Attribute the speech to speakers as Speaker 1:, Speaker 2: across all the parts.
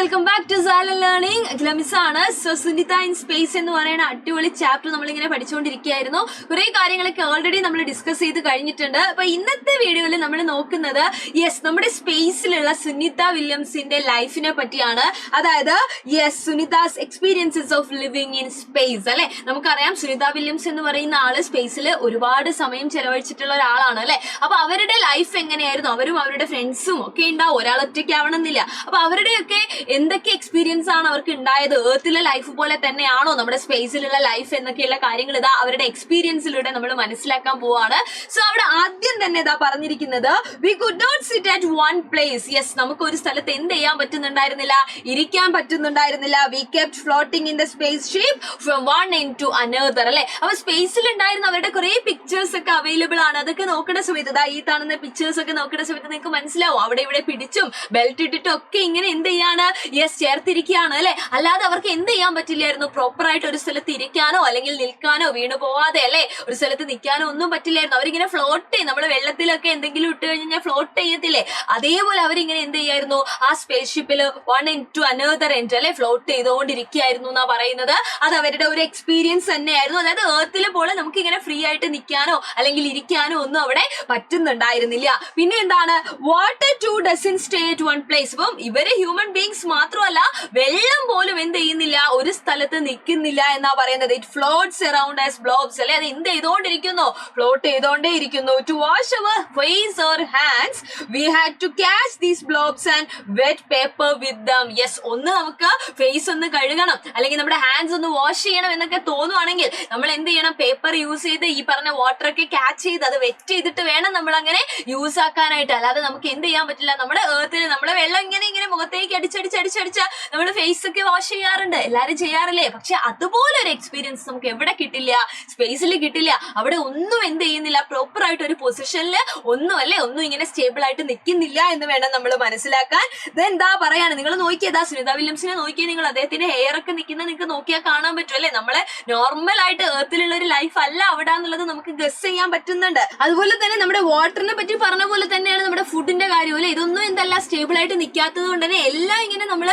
Speaker 1: Welcome back to സാലൻ learning. ഗ്ലമിസാണ്. So Sunita in space എന്ന് പറയുന്ന അടിപൊളി ചാപ്റ്റർ നമ്മളിങ്ങനെ പഠിച്ചുകൊണ്ടിരിക്കുകയായിരുന്നു. കുറെ കാര്യങ്ങളൊക്കെ ഓൾറെഡി നമ്മൾ ഡിസ്കസ് ചെയ്ത് കഴിഞ്ഞിട്ടുണ്ട്. അപ്പൊ ഇന്നത്തെ വീഡിയോയിൽ നമ്മൾ നോക്കുന്നത് നമ്മുടെ സ്പേസിലുള്ള സുനിത വില്യംസിന്റെ ലൈഫിനെ പറ്റിയാണ്. അതായത് Sunita's experiences of living in space അല്ലെ. നമുക്കറിയാം സുനിത വില്യംസ് എന്ന് പറയുന്ന ആള് സ്പേസിൽ ഒരുപാട് സമയം ചെലവഴിച്ചിട്ടുള്ള ഒരാളാണ് അല്ലെ. അപ്പൊ അവരുടെ ലൈഫ് എങ്ങനെയായിരുന്നു, അവരും അവരുടെ ഫ്രണ്ട്സും ഒക്കെ ഉണ്ടാവും, ഒരാൾ ഒറ്റയ്ക്ക് ആവണമെന്നില്ല. അപ്പൊ അവരുടെയൊക്കെ എന്തൊക്കെ എക്സ്പീരിയൻസ് ആണ് അവർക്ക് ഉണ്ടായത്, ഏർത്തിലെ ലൈഫ് പോലെ തന്നെയാണോ നമ്മുടെ സ്പേസിലുള്ള ലൈഫ് എന്നൊക്കെയുള്ള കാര്യങ്ങൾ ഇതാ അവരുടെ എക്സ്പീരിയൻസിലൂടെ നമ്മൾ മനസ്സിലാക്കാൻ പോവാണ്. സോ അവിടെ ആദ്യം തന്നെ ഇതാ പറഞ്ഞിരിക്കുന്നത് we could not sit at one place. നമുക്ക് ഒരു സ്ഥലത്ത് എന്ത് ചെയ്യാൻ പറ്റുന്നുണ്ടായിരുന്നില്ല, ഇരിക്കാൻ പറ്റുന്നുണ്ടായിരുന്നില്ല. We kept floating in the space ship from one end to another അല്ലെ. അപ്പൊ സ്പേസിൽ ഉണ്ടായിരുന്ന അവരുടെ കുറെ പിക്ചേഴ്സ് ഒക്കെ അവൈലബിൾ ആണ്. അതൊക്കെ നോക്കുന്ന സമയത്ത് ഇതാ ഈ കാണുന്ന പിക്ചേഴ്സ് ഒക്കെ നോക്കുന്ന സമയത്ത് നിങ്ങൾക്ക് മനസ്സിലാവും അവിടെ ഇവിടെ പിടിച്ചും ബെൽറ്റ് ഇട്ടിട്ടും ഒക്കെ ഇങ്ങനെ എന്ത് ചെയ്യാണ്, ചേർത്തിരിക്കുകയാണ് അല്ലെ. അല്ലാതെ അവർക്ക് എന്ത് ചെയ്യാൻ പറ്റില്ലായിരുന്നു, പ്രോപ്പർ ആയിട്ട് ഒരു സ്ഥലത്ത് ഇരിക്കാനോ അല്ലെങ്കിൽ നിൽക്കാനോ വീണു പോവാതെ അല്ലെ ഒരു സ്ഥലത്ത് നിൽക്കാനോ ഒന്നും പറ്റില്ലായിരുന്നു. അവരിങ്ങനെ ഫ്ലോട്ട് ചെയ്യും. നമ്മള് വെള്ളത്തിലൊക്കെ എന്തെങ്കിലും ഇട്ട് കഴിഞ്ഞാൽ ഫ്ലോട്ട് ചെയ്യത്തില്ലേ, അതേപോലെ അവരിങ്ങനെ എന്ത് ചെയ്യായിരുന്നു, ആ സ്പേസ് ഷിപ്പിൽ one end to another end അല്ലെ ഫ്ലോട്ട് ചെയ്തുകൊണ്ടിരിക്കുകയായിരുന്നു എന്നാ പറയുന്നത്. അത് അവരുടെ ഒരു എക്സ്പീരിയൻസ് തന്നെയായിരുന്നു. അതായത് ഏർത്തിലെ പോലെ നമുക്ക് ഇങ്ങനെ ഫ്രീ ആയിട്ട് നിൽക്കാനോ അല്ലെങ്കിൽ ഇരിക്കാനോ ഒന്നും അവിടെ പറ്റുന്നുണ്ടായിരുന്നില്ല. പിന്നെ എന്താണ്, water too doesn't stay at one place. ഇപ്പം ഇവര് ഹ്യൂമൻ ബീങ്സ് മാത്രമല്ല, വെള്ളം പോലും എന്ത് ചെയ്യുന്നില്ല, ഒരു സ്ഥലത്ത് നിൽക്കുന്നില്ല എന്നാ പറയുന്നത്. It floats around as blobs അല്ലെ. അത് എന്ത് ചെയ്തോണ്ടിരിക്കുന്നു, ഫ്ലോട്ട് ചെയ്തോണ്ടേ ഇരിക്കുന്നു. To wash our face or hands we had to catch these blobs and wet paper with them. ഒന്ന് നമുക്ക് ഫേസ് ഒന്ന് കഴുകണം അല്ലെങ്കിൽ നമ്മുടെ ഹാൻഡ്സ് ഒന്ന് വാഷ് ചെയ്യണം എന്നൊക്കെ തോന്നുവാണെങ്കിൽ നമ്മൾ എന്ത് ചെയ്യണം, പേപ്പർ യൂസ് ചെയ്ത് ഈ പറഞ്ഞ വാട്ടർ ഒക്കെ ക്യാച്ച് ചെയ്ത് അത് വെറ്റ് ചെയ്തിട്ട് വേണം നമ്മൾ അങ്ങനെ യൂസ് ആക്കാനായിട്ട്. അല്ലാതെ നമുക്ക് എന്ത് ചെയ്യാൻ പറ്റില്ല. നമ്മുടെ ഏർത്തിൽ നമ്മുടെ വെള്ളം ഇങ്ങനെ മുഖത്തേക്ക് അടിച്ചടിച്ചടിച്ചടിച്ച് നമ്മുടെ ഫേസ് ഒക്കെ വാഷ് ചെയ്യാറുണ്ട്, എല്ലാരും ചെയ്യാറില്ലേ. പക്ഷെ അതുപോലെ ഒരു എക്സ്പീരിയൻസ് നമുക്ക് എവിടെ കിട്ടില്ല, സ്പേസിൽ കിട്ടില്ല. അവിടെ ഒന്നും എന്ത് ചെയ്യുന്നില്ല, പ്രോപ്പർ ആയിട്ട് ഒരു പൊസിഷനിൽ ഒന്നും ഇങ്ങനെ സ്റ്റേബിൾ ആയിട്ട് നിൽക്കുന്നില്ല എന്ന് വേണം നമ്മൾ മനസ്സിലാക്കാൻ. ഇതെന്താ പറയാണ്, നിങ്ങൾ നോക്കിയതാ സുനിത വില്യംസിനെ നോക്കിയാൽ നിങ്ങൾ അദ്ദേഹത്തിന്റെ ഹെയർ ഒക്കെ നിൽക്കുന്നത് നിങ്ങൾക്ക് നോക്കിയാൽ കാണാൻ പറ്റും അല്ലെ. നമ്മളെ നോർമൽ ആയിട്ട് ഏർത്തിലുള്ള ഒരു ലൈഫ് അല്ല അവിടെ എന്നുള്ളത് നമുക്ക് ഗസ് ചെയ്യാൻ പറ്റുന്നുണ്ട്. അതുപോലെ തന്നെ നമ്മുടെ വാട്ടറിനെ പറ്റി പറഞ്ഞ പോലെ തന്നെയാണ് നമ്മുടെ ഫുഡിന്റെ കാര്യം അല്ലെ. ഇതൊന്നും എന്തല്ല സ്റ്റേബിൾ ആയിട്ട് നിൽക്കാത്തത് കൊണ്ട് തന്നെ എല്ലാം ഇങ്ങനെ നമ്മൾ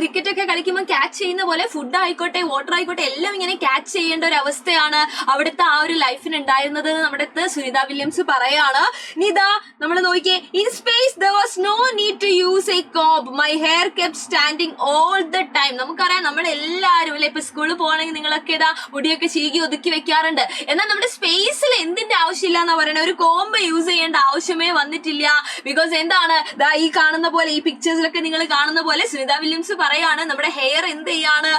Speaker 1: ക്രിക്കറ്റ് ഒക്കെ കളിക്കുമ്പോൾ ക്യാച്ച് ചെയ്യുന്ന പോലെ ഫുഡ് ആയിക്കോട്ടെ വാട്ടർ ആയിക്കോട്ടെ എല്ലാം ഇങ്ങനെ ക്യാച്ച് ചെയ്യേണ്ട ഒരു അവസ്ഥയാണ് അവിടുത്തെ ആ ഒരു ലൈഫിന് ഉണ്ടായിരുന്നത് നമ്മുടെ സുനിത വില്യംസ് പറയാണ്. ഇനി ഇതാ നമ്മൾ നോക്കിയേ, in space there was no need to use a comb, my hair kept standing all the time. നമുക്കറിയാം നമ്മൾ എല്ലാവരും അല്ലെ, ഇപ്പൊ സ്കൂളിൽ പോകണമെങ്കിൽ നിങ്ങളൊക്കെ ഇതാ മുടിയൊക്കെ ചീകി ഒതുക്കി വെക്കാറുണ്ട്. എന്നാൽ നമ്മുടെ സ്പേസിൽ എന്തിന്റെ ആവശ്യമില്ല എന്നാ പറയുന്നത്, ഒരു കോംബ് യൂസ് ചെയ്യേണ്ട ആവശ്യമേ വന്നിട്ടില്ല. ബിക്കോസ് എന്താണ്, ഈ കാണുന്ന പോലെ ഈ പിക്ചേഴ്സിലൊക്കെ നിങ്ങൾ കാണുന്ന പോലെ സുനിത വില്യംസ് പറയാണ് നമ്മുടെ ഹെയർ എന്ത് ചെയ്യാണ്,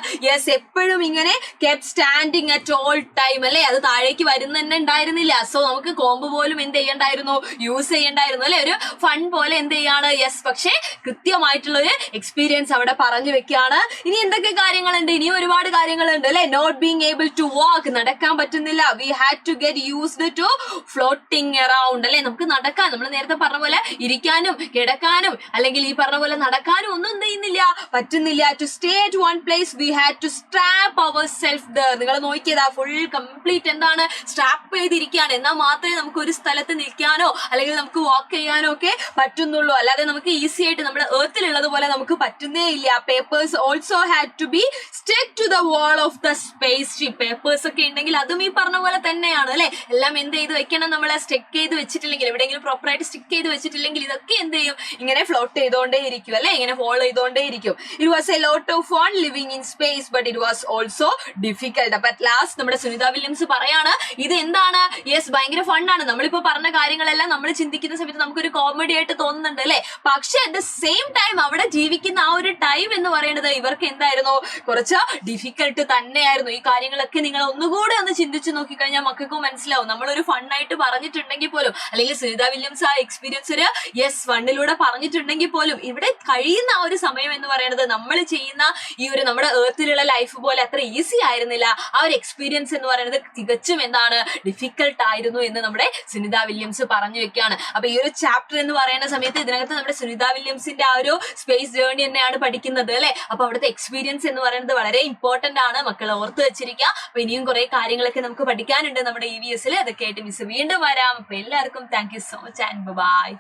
Speaker 1: എപ്പോഴും ഇങ്ങനെ kept standing at all time അല്ലെ. അത് താഴേക്ക് വരുന്ന തന്നെ ഉണ്ടായിരുന്നില്ല. സോ നമുക്ക് കോംബ് പോലും എന്ത് ചെയ്യണ്ടായിരുന്നു, യൂസ് ചെയ്യണ്ടായിരുന്നു അല്ലെ. ഒരു ഫൺ പോലെ എന്ത് ചെയ്യാണ്, പക്ഷെ കൃത്യമായിട്ടുള്ള ഒരു എക്സ്പീരിയൻസ് അവിടെ പറഞ്ഞു വെക്കുകയാണ്. ഇനി എന്തൊക്കെ കാര്യങ്ങളുണ്ട്, ഇനിയും ഒരുപാട് കാര്യങ്ങളുണ്ട് അല്ലെ. Not being able to walk, നടക്കാൻ പറ്റുന്നില്ല. We had to get used to floating around അല്ലെ. നമുക്ക് നടക്കാൻ, നമ്മൾ നേരത്തെ പറഞ്ഞ പോലെ ഇരിക്കാനും കിടക്കാനും അല്ലെങ്കിൽ ഈ പറഞ്ഞ പോലെ നടക്കാനും ഒന്നും എന്ത് ചെയ്യുന്നില്ല, പറ്റുന്നില്ല. To stay at one place we had to strap ourselves there. നിങ്ങൾ നോക്കിയതാ ഫുൾ കംപ്ലീറ്റ് എന്താണ്, സ്ട്രാപ്പ് ചെയ്തിരിക്കുകയാണ്. എന്നാൽ മാത്രമേ നമുക്ക് ഒരു സ്ഥലത്ത് നിൽക്കാനോ അല്ലെങ്കിൽ നമുക്ക് വാക്ക് ചെയ്യാനോ ഒക്കെ പറ്റുന്നുള്ളൂ. അല്ലാതെ നമുക്ക് ഈസി ആയിട്ട് നമ്മുടെ ഏർത്തിലുള്ളത് പോലെ നമുക്ക് പറ്റുന്നേ ഇല്ല. Papers also had to be stuck to the wall of the space ship. Papers ഒക്കെ ഉണ്ടെങ്കിൽ അതും ഈ പറഞ്ഞ പോലെ തന്നെയാണ് അല്ലെ. എല്ലാം എന്ത് ചെയ്ത് വെക്കണം, നമ്മളെ സ്റ്റക്ക് ചെയ്ത് വെച്ചിട്ടില്ലെങ്കിൽ, എവിടെയെങ്കിലും പ്രോപ്പർ ആയിട്ട് സ്റ്റിക്ക് ചെയ്ത് വെച്ചിട്ടില്ലെങ്കിൽ ഇതൊക്കെ എന്ത് ചെയ്യും, ഇങ്ങനെ ഫ്ലോട്ട് ചെയ്തോണ്ടേ ഇരിക്കും അല്ലെ, ഇങ്ങനെ ഫോളോ ചെയ്തോണ്ടേ ഇരിക്കും. It was a lot of fun living in space but it was also difficult. അപ്പൊ അറ്റ് ലാസ്റ്റ് നമ്മുടെ സുനിത വില്യംസ് പറയാണ് ഇത് എന്താണ്, ഭയങ്കര ഫണ്ണാണ്. നമ്മളിപ്പോ പറഞ്ഞ കാര്യങ്ങളെല്ലാം നമ്മൾ ചിന്തിക്കുന്ന സമയത്ത് നമുക്കൊരു കോമഡി ആയിട്ട് തോന്നുന്നുണ്ട് അല്ലെ. പക്ഷെ അറ്റ് ദ സെയിം ടൈം അവിടെ ജീവിക്കുന്ന ആ ഒരു ടൈം എന്ന് പറയുന്നത് ഇവർക്ക് എന്തായിരുന്നു, കുറച്ച് ഡിഫിക്കൽട്ട് തന്നെയായിരുന്നു. ഈ കാര്യങ്ങളൊക്കെ നിങ്ങൾ ഒന്നുകൂടെ ഒന്ന് ചിന്തിച്ചു നോക്കിക്കഴിഞ്ഞാൽ മക്കൾക്കും മനസ്സിലാവും. നമ്മളൊരു ഫണ്ണായിട്ട് പറഞ്ഞിട്ടുണ്ടെങ്കിൽ പോലും, അല്ലെങ്കിൽ സുനിത വില്യംസ് ആ എക്സ്പീരിയൻസ് ഒരു ഫണ്ണിലൂടെ പറഞ്ഞിട്ടുണ്ടെങ്കിൽ പോലും ഇവിടെ കഴിയുന്ന ആ ഒരു സമയം എന്ന് പറയുന്നത് നമ്മൾ ചെയ്യുന്ന ഈ ഒരു നമ്മുടെ ഏർത്തിലുള്ള ലൈഫ് പോലെ അത്ര ഈസി ആയിരുന്നില്ല. ആ ഒരു എക്സ്പീരിയൻസ് എന്ന് പറയുന്നത് തികച്ചും എന്താണ്, ഡിഫിക്കൽട്ട് ആയിരുന്നു എന്ന് നമ്മുടെ സുനിത വില്യംസ് പറഞ്ഞു വെക്കുകയാണ്. അപ്പൊ ഈ ഒരു ചാപ്റ്റർ എന്ന് പറയുന്ന സമയത്ത് ഇതിനകത്ത് നമ്മുടെ സുനിത വില്യംസിന്റെ ആ ഒരു സ്പേസ് ജേർണി തന്നെയാണ് പഠിക്കുന്നത് അല്ലെ. അപ്പൊ അവിടുത്തെ എക്സ്പീരിയൻസ് എന്ന് പറയുന്നത് വളരെ ഇമ്പോർട്ടന്റ് ആണ്, മക്കൾ ഓർത്ത് വെച്ചിരിക്കുക. അപ്പൊ ഇനിയും കുറെ കാര്യങ്ങളൊക്കെ നമുക്ക് പഠിക്കാനുണ്ട് നമ്മുടെ EVS. അതൊക്കെ ആയിട്ട് മിസ് വീണ്ടും വരാം. അപ്പൊ എല്ലാവർക്കും thank you so much and by.